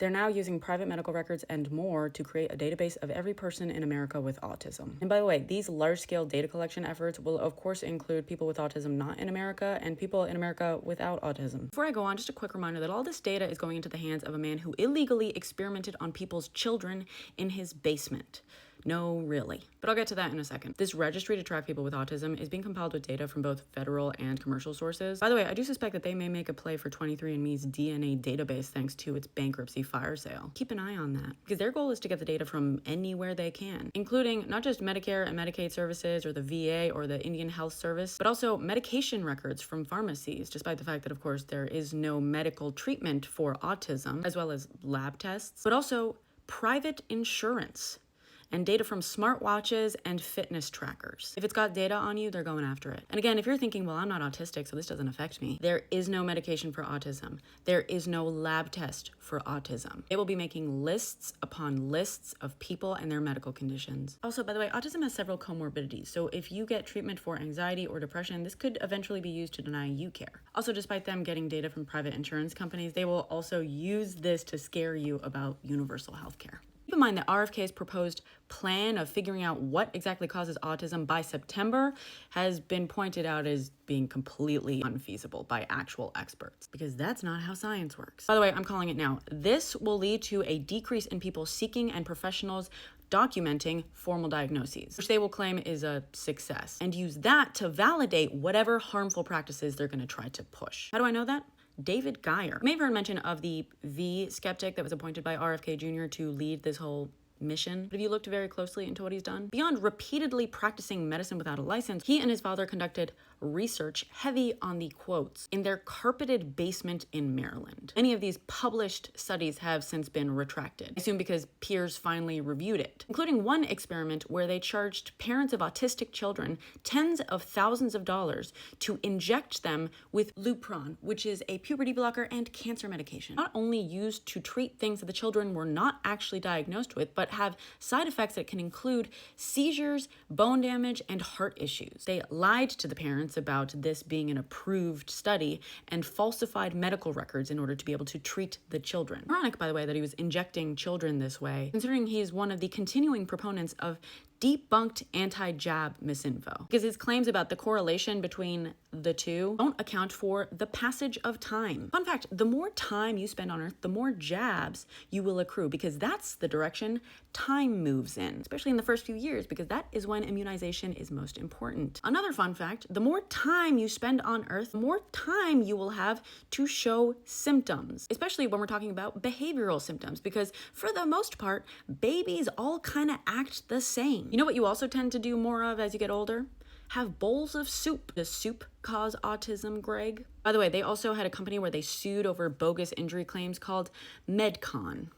They're now using private medical records and more to create a database of every person in America with autism. And by the way, these large-scale data collection efforts will of course include people with autism not in America and people in America without autism. Before I go on, just a quick reminder that all this data is going into the hands of a man who illegally experimented on people's children in his basement. No, really. But I'll get to that in a second. This registry to track people with autism is being compiled with data from both federal and commercial sources. By the way, I do suspect that they may make a play for 23andMe's DNA database thanks to its bankruptcy fire sale. Keep an eye on that, because their goal is to get the data from anywhere they can, including not just Medicare and Medicaid services or the VA or the Indian Health Service, but also medication records from pharmacies, despite the fact that, of course, there is no medical treatment for autism, as well as lab tests, but also private insurance and data from smartwatches and fitness trackers. If it's got data on you, they're going after it. And again, if you're thinking, well, I'm not autistic, so this doesn't affect me, there is no medication for autism. There is no lab test for autism. They will be making lists upon lists of people and their medical conditions. Also, by the way, autism has several comorbidities, so if you get treatment for anxiety or depression, this could eventually be used to deny you care. Also, despite them getting data from private insurance companies, they will also use this to scare you about universal health care. Keep in mind that RFK's proposed plan of figuring out what exactly causes autism by September has been pointed out as being completely unfeasible by actual experts, because that's not how science works. By the way, I'm calling it now. This will lead to a decrease in people seeking and professionals documenting formal diagnoses, which they will claim is a success, and use that to validate whatever harmful practices they're going to try to push. How do I know that? David Geyer. You may have heard mention of the V skeptic that was appointed by RFK Jr. to lead this whole mission. But have you looked very closely into what he's done? Beyond repeatedly practicing medicine without a license, he and his father conducted research heavy on the quotes in their carpeted basement in Maryland. Many of these published studies have since been retracted, I assume because peers finally reviewed it, including one experiment where they charged parents of autistic children tens of thousands of dollars to inject them with Lupron, which is a puberty blocker and cancer medication, not only used to treat things that the children were not actually diagnosed with, but have side effects that can include seizures, bone damage, and heart issues. They lied to the parents about this being an approved study and falsified medical records in order to be able to treat the children. Ironic, by the way, that he was injecting children this way, considering he is one of the continuing proponents of debunked anti-jab misinfo, because his claims about the correlation between the two don't account for the passage of time. Fun fact, the more time you spend on Earth, the more jabs you will accrue, because that's the direction time moves in, especially in the first few years, because that is when immunization is most important. Another fun fact, the more time you spend on Earth, the more time you will have to show symptoms, especially when we're talking about behavioral symptoms, because for the most part, babies all kind of act the same. You know what you also tend to do more of as you get older? Have bowls of soup. Does soup cause autism, Greg? By the way, they also had a company where they sued over bogus injury claims called MedCon.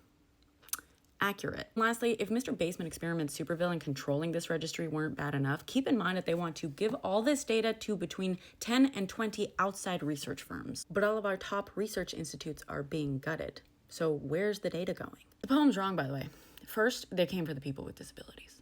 Accurate. Lastly, if Mr. Basement Experiment's supervillain controlling this registry weren't bad enough, keep in mind that they want to give all this data to between 10 and 20 outside research firms. But all of our top research institutes are being gutted. So where's the data going? The poem's wrong, by the way. First, they came for the people with disabilities.